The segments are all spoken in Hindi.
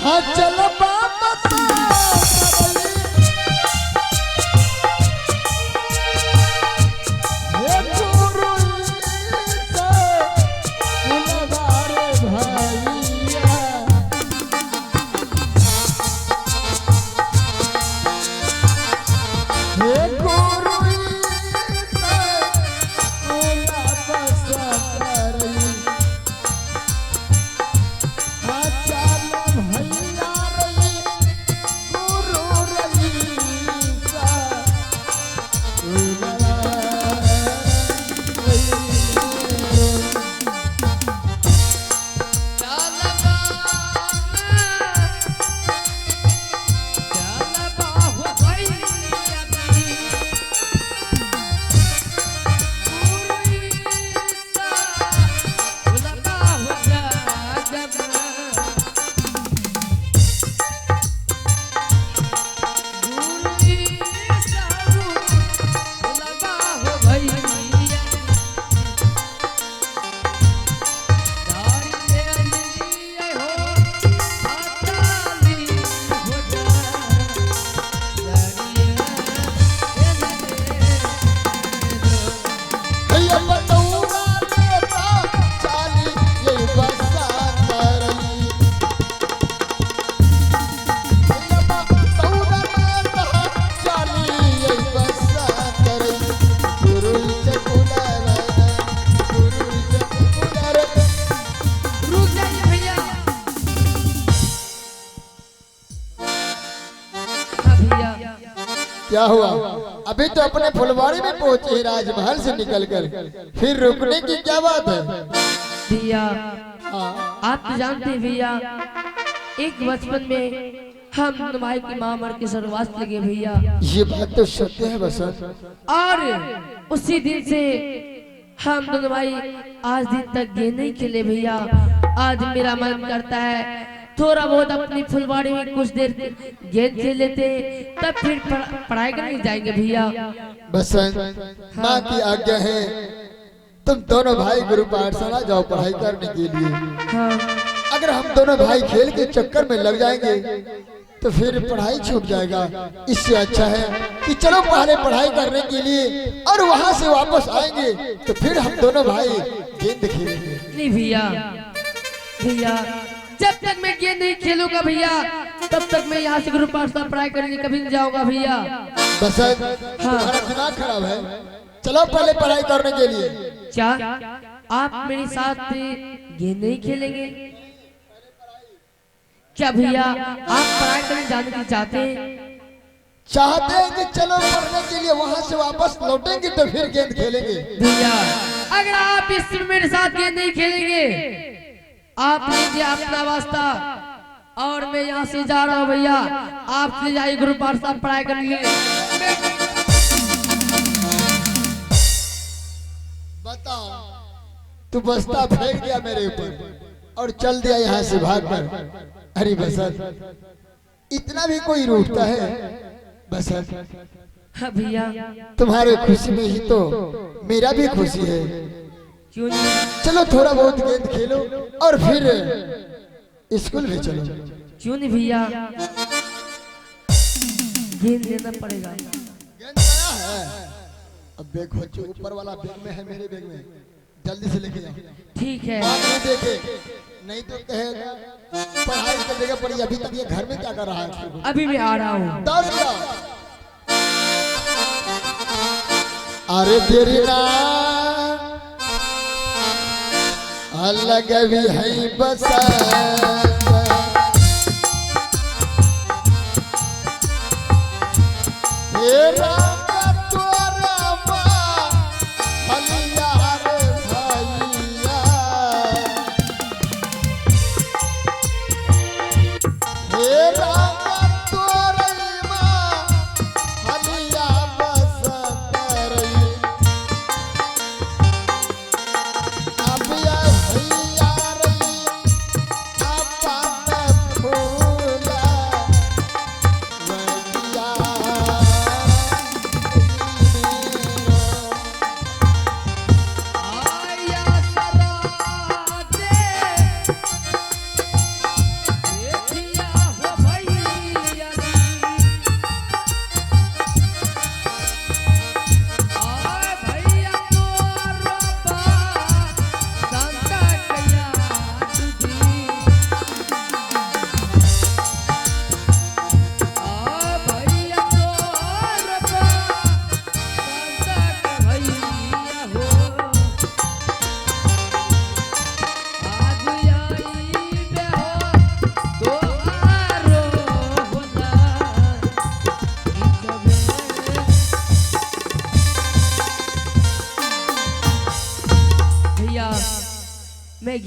हाँ चल वापस क्या हुआ? अभी तो अपने फुलवाड़ी में पहुंचे हैं राजमहल से निकलकर, फिर रुकने की क्या बात है? भैया आप तो जानते हैं भैया, एक बचपन में हम तुम्हारी की माँ मर के स्वर्गवास लगे भैया। ये बात तो सत्य है बसंत। और उसी दिन से हम दोनों भाई आज दिन तक गेंद नहीं खेले भैया। आज मेरा मन करता है थोड़ा बहुत अपनी फुलवाड़ी में कुछ देर गेंद खेल लेते, तब फिर पढ़ाई करने जाएंगे भैया। बसंत माँ की आज्ञा है, तुम दोनों भाई गुरु पाठशाला जाओ पढ़ाई करने के लिए। हाँ। अगर हम दोनों भाई खेल के चक्कर में लग जाएंगे तो फिर पढ़ाई छूट जाएगा। इससे अच्छा है कि चलो पहले पढ़ाई करने के लिए और वहाँ से वापस आएंगे तो फिर हम दोनों भाई गेंद खेलेंगे। नहीं भैया, भैया जब तक मैं गेंद नहीं खेलूंगा भैया तब तक मैं यहाँ से गुरु पाठशाला पढ़ाई करने कभी नहीं जाऊंगा भैया। बसंत तुम्हारा दिमाग खराब है, चलो पहले पढ़ाई करने के लिए। क्या आप मेरे साथ गेंद नहीं खेलेंगे क्या भैया? आप पढ़ाई करने जाने की चाहते हैं कि चलो पढ़ने के लिए वहाँ से वापस लौटेंगे तो फिर गेंद खेलेंगे। भैया अगर आप इस मेरे साथ गेंद नहीं खेलेंगे, आप लीजिए अपना वास्ता और मैं यहाँ से जा रहा हूँ भैया। आप ले जाइए गुरु पाठशाला पढ़ाई करेंगे। बताओ, तू बस्ता फेंक दिया मेरे ऊपर और चल दिया यहाँ से भागकर। अरे बसंत इतना भी कोई रूठता है? बसंत हाँ भैया, तुम्हारे खुशी में ही तो मेरा भी खुशी है। क्यों नहीं? चलो थोड़ा बहुत गेंद खेलो और फिर स्कूल में चलो। क्यों नहीं भैया, गेंद लेना पड़ेगा। गेंद आया है, अब बैग बच्चे ऊपर वाला बैग में है, मेरे बैग में, जल्दी से लेके जाओ। ठीक है। नहीं देखे नहीं तो कहेगा पढ़ाई कर देगा पड़ी। अभी तक ये घर में क्या कर रहा है? अभी मैं आ रहा हूँ। अरे तेरी ना अलग भी है बसंत,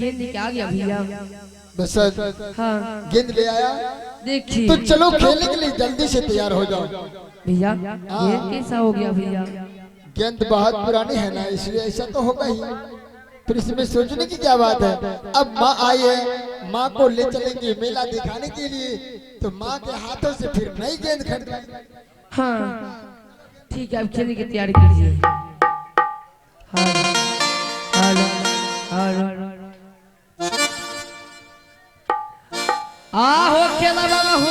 गेंद लेके आ गया भैया। बसंत हाँ गेंद ले आया देखिए तो चलो खेलने के लिए जल्दी से तैयार हो जाओ। भैया गेंद कैसा हो गया भैया? गेंद बहुत पुरानी है ना, इसलिए ऐसा तो होगा ही, फिर इसमें सोचने की क्या बात है। अब माँ आई है, माँ को ले चलेंगे मेला दिखाने के लिए, तो माँ के हाथों से फिर नई गेंद खरीद। हाँ ठीक है, अब खेलने की तैयारी कीजिए। हेलो हेलो आहो खेला बाबा हो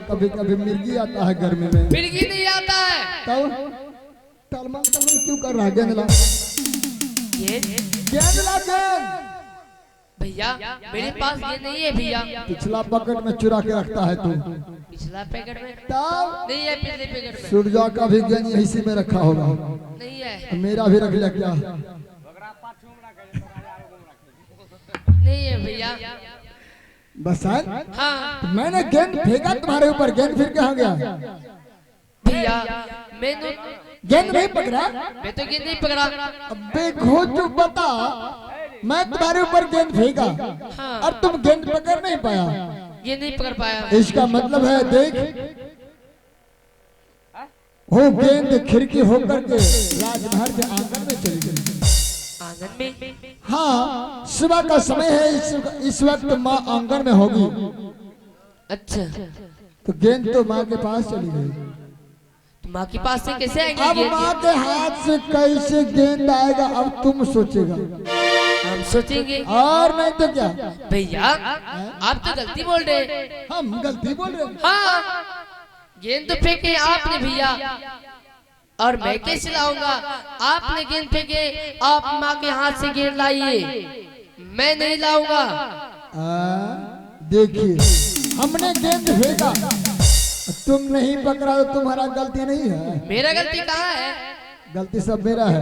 कभी कभी मिर्गी आता है गर्मी में, मिर्गी नहीं आता है। तब टलमल टलमल क्यों कर रहा है? गेंद ला गेंद ला गेंद। भैया मेरे पास ये नहीं है भैया। पिछला पॉकेट में चुरा के रखता है तू। पिछला पैकेट में तब नहीं है, पिछले पैकेट में। सूरजा का भी गेंद इसी में रखा होगा। नहीं है। मेरा भी रख लिया क्या? नहीं है भैया। बसंत हाँ मैंने गेंद फेंका तुम्हारे ऊपर, गेंद फिर कहाँ गया? भैया मैंने गेंद नहीं पकड़ा। मैं तो गेंद नहीं पकड़ा। अबे घोचू बता, मैं तुम्हारे ऊपर गेंद फेंका हाँ। और तुम गेंद पकड़ नहीं पाया। गेंद नहीं पकड़ पाया। इसका मतलब है देख, वो गेंद खिड़की होकर के राजमहल के आंगन में चली गई। आंगन में? हाँ सुबह का समय है, इस वक्त माँ आंगन में होगी। अच्छा तो गेंद तो माँ के पास चली गई। तो माँ के पास से कैसे आएंगे? अब माँ के हाथ से कैसे गेंद आएगा, अब तुम सोचेगा। हम सोचेंगे और नहीं तो क्या। भैया आप तो गलती बोल रहे। हम गलती बोल रहे हैं? हाँ गेंद तो फेंके आपने भैया, और मैं कैसे लाऊंगा? आपने गेंद फेंके, आप माँ के हाथ से गेंद लाइए, मैं नहीं लाऊंगा। देखिए हमने गेंद फेंका, तुम नहीं पकड़ा तो तुम्हारा गलती नहीं है। मेरा गलती कहाँ है? गलती सब मेरा है।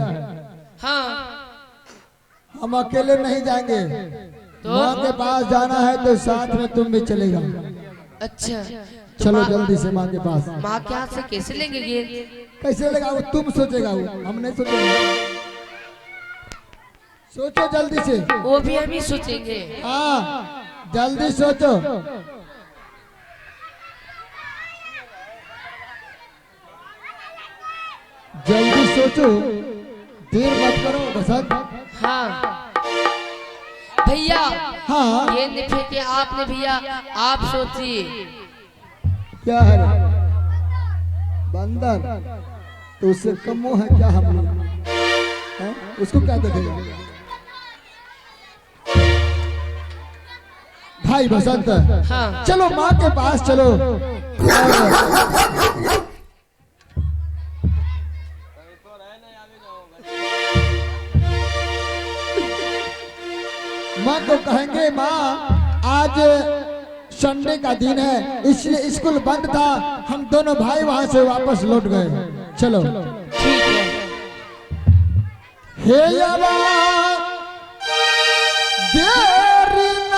हाँ हम अकेले नहीं जाएंगे, तो माँ के पास जाना है तो साथ में तुम भी चलेगा। अच्छा चलो जल्दी से माँ के पास। माँ के हाथ से कैसे लेंगे गेंद? कैसे लगा वो तुम सोचेगा, वो हम नहीं सोचेंगे। सोचो जल्दी से। वो भी हम ही सोचेंगे। हाँ जल्दी सोचो। जल्दी सोचो, देर मत करो बसंत। हाँ भैया हाँ गेंद फेंके आपने भैया, आप सोचिए। क्या है रे? बंदर तो उससे कम मुंह है क्या हम लोग? हैं? उसको क्या देखेगा? भाई बसंत हाँ चलो माँ के पास चलो। माँ को कहेंगे माँ आज संडे का दिन है इसलिए स्कूल बंद था, हम दोनों भाई वहां से वापस लौट गए। चलो ठीक है। हे यारा देरी न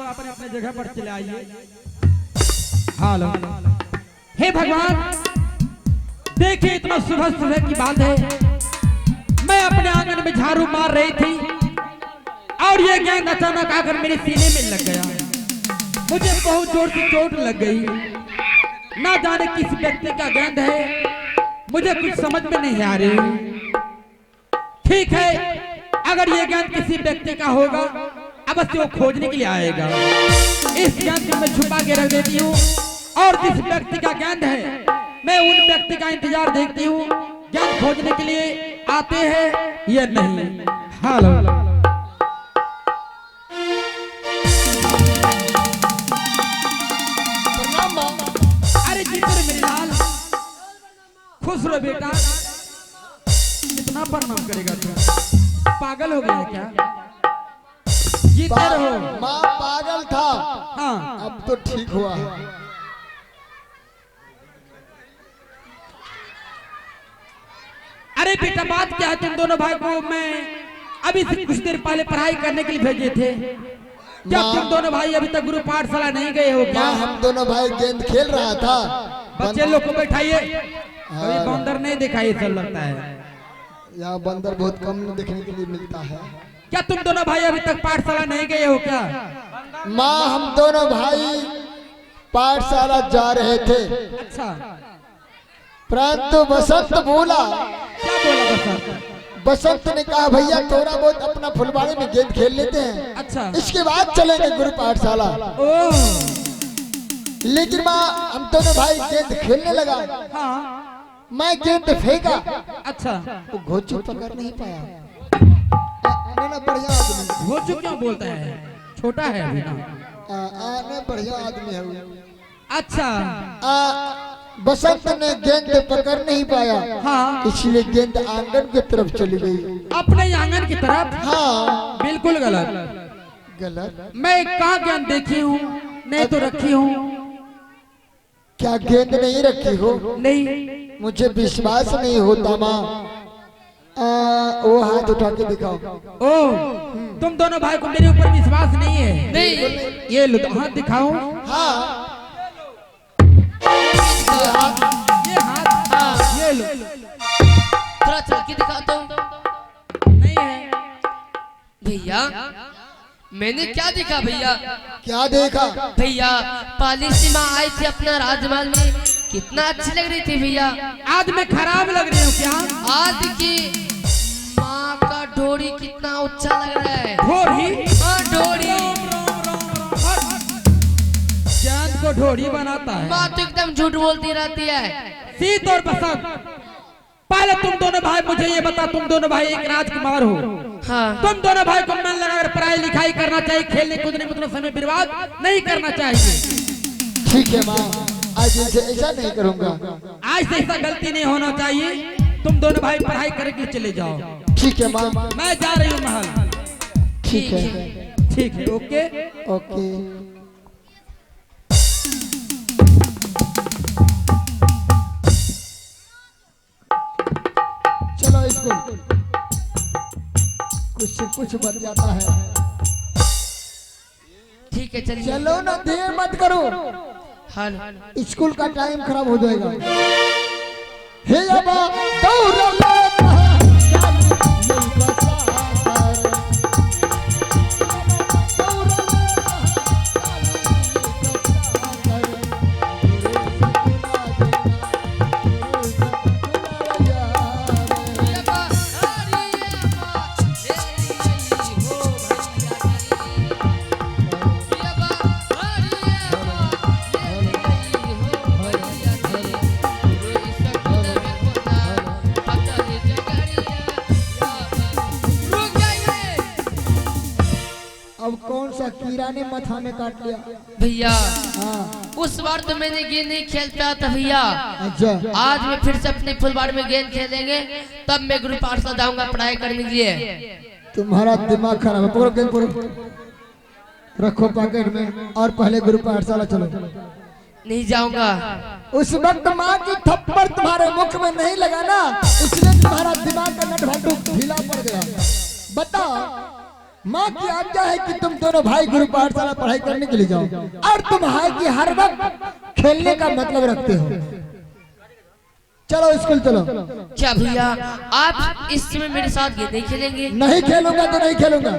लगाई रे अपने जगह पर चले आइए। हेलो, हे भगवान, देखिए इतना सुबह सुबह की बात है, मैं अपने आंगन में झाड़ू मार रही थी और ये गेंद अचानक आकर मेरे सीने में लग गया। मुझे बहुत जोर से चोट लग गई। ना जाने किस व्यक्ति का गेंद है, मुझे कुछ समझ में नहीं आ रही। ठीक है, अगर ये गेंद किसी व्यक्ति का होगा अवश्य वो खोजने के लिए आएगा। इस गेंद को मैं छुपा के रख देती हूँ और जिस व्यक्ति का गेंद है मैं उन व्यक्ति का इंतजार देखती हूँ, गेंद खोजने के लिए आते हैं या नहीं। हेलो, अरे जीते मेरे लाल, खुश रहो बेटा। कितना प्रणाम करेगा तू, पागल हो गया क्या? जीते रहो। माँ पागल था, हाँ अब तो ठीक हुआ है। अरे बेटा बात क्या है, तुम दोनों भाई को मैं अभी से कुछ देर पहले पढ़ाई करने के लिए भेजे थे। क्या तुम दोनों भाई अभी तक गुरु पाठशाला नहीं गए हो क्या? हम दोनों भाई गेंद खेल रहा था। बच्चे लोग को बैठाइए, अभी बंदर नहीं दिखाई सब लगता है। यहाँ बंदर बहुत कम देखने के लिए मिलता है। क्या तुम दोनों भाई अभी तक पाठशाला नहीं गए हो क्या? माँ हम दोनों भाई पाठशाला जा रहे थे। अच्छा, परंतु बसंत बोला। क्या बोला बसंत? बसंत ने कहा भैया थोड़ा बहुत अपना फुलवाड़ी में गेंद खेल लेते हैं, अच्छा, इसके बाद चलेंगे गुरु पाठशाला। ओह, लेकिन माँ हम दोनों भाई गेंद खेलने लगा। हाँ, मैं गेंद फेंका, अच्छा, वो घोचू पकड़ नहीं पाया। ना बढ़िया आदमी, वो जो क्यों बोलता है, छोटा है अभी ना। ना बढ़िया आदमी है वो। अच्छा, बसंत ने गेंद पकड़ नहीं पाया, हाँ, इसलिए गेंद आंगन की तरफ चली गई। अपने आंगन की तरफ? हाँ, बिल्कुल गलत। गलत? मैं कहाँ गेंद देखी हूँ? नहीं तो रखी हूँ। क्या गेंद नहीं रखी हो? नहीं, मुझे विश्वास नहीं होता माँ। वो हाथ उठा के दिखाओ। ओह, तुम दोनों भाई को मेरे ऊपर विश्वास नहीं है? नहीं। ये लो हाथ दिखाओ। हाँ, ये हाथ, हाँ, ये लो। थोड़ा चल के दिखा दो। नहीं है भैया, मैंने क्या देखा भैया? क्या देखा? भैया पाली सी माँ आई थी अपना राजमहल में, कितना अच्छी लग रही थी भैया। आज मैं खराब लग रही हूँ क्या? आज की माँ का ढोरी कितना ऊंचा लग रहा है। ढोरी? हाँ ढोरी। चांद को ढोरी बनाता है। माँ तो एकदम झूठ बोलती रहती है। शीत और बसंत, पहले तुम दोनों भाई मुझे ये बता, तुम दोनों भाई एक राजकुमार हो। हाँ। तुम दोनों भाई को मन लगाकर पढ़ाई लिखाई करना चाहिए, खेलने कूदने में उतना समय बर्बाद नहीं करना चाहिए। ठीक है माँ, आज इनसे ऐसा नहीं करूँगा। आज से ऐसा गलती नहीं होना चाहिए। तुम दोनों भाई पढ़ाई करके चले जाओ। ठीक है माँ, मैं जा रही हूँ महल। ठीक है, ठीक है, ओके ओके। चलो इसको कुछ से कुछ बन जाता है। ठीक है चलिए। चलो ना, देर मत करो, हाल स्कूल का टाइम खराब हो जाएगा। हे अबा दौड़ला अब कौन सा कीड़ा ने माथा में काट लिया भैया। हाँ उस बार तो मैंने गेंद नहीं खेलता था भैया। अच्छा, आज मैं फिर से अपने फुलबाड़ी में गेंद खेलेंगे, तब मैं गुरु पाठशाला जाऊंगा पढ़ाई करने के लिए। तुम्हारा दिमाग खराब है। पकड़ो गेंद, पकड़ो, रखो पॉकेट में और पहले गुरु पाठशाला चलो। नहीं जाऊंगा। उस वक्त माँ की थप्पड़ तुम्हारे मुख में नहीं लगा ना, इसलिए तुम्हारा दिमाग का नट भट्टू ढीला पड़ गया। बताओ, माँ की आज्ञा है कि तुम दोनों भाई गुरु पाठशाला पढ़ाई करने के लिए जाओ, और तुम है कि हर वक्त खेलने का मतलब रखते हो। चलो स्कूल चलो। क्या भैया आप इस समय मेरे साथ गेंद नहीं खेलेंगे? नहीं खेलूंगा तो नहीं खेलूंगा।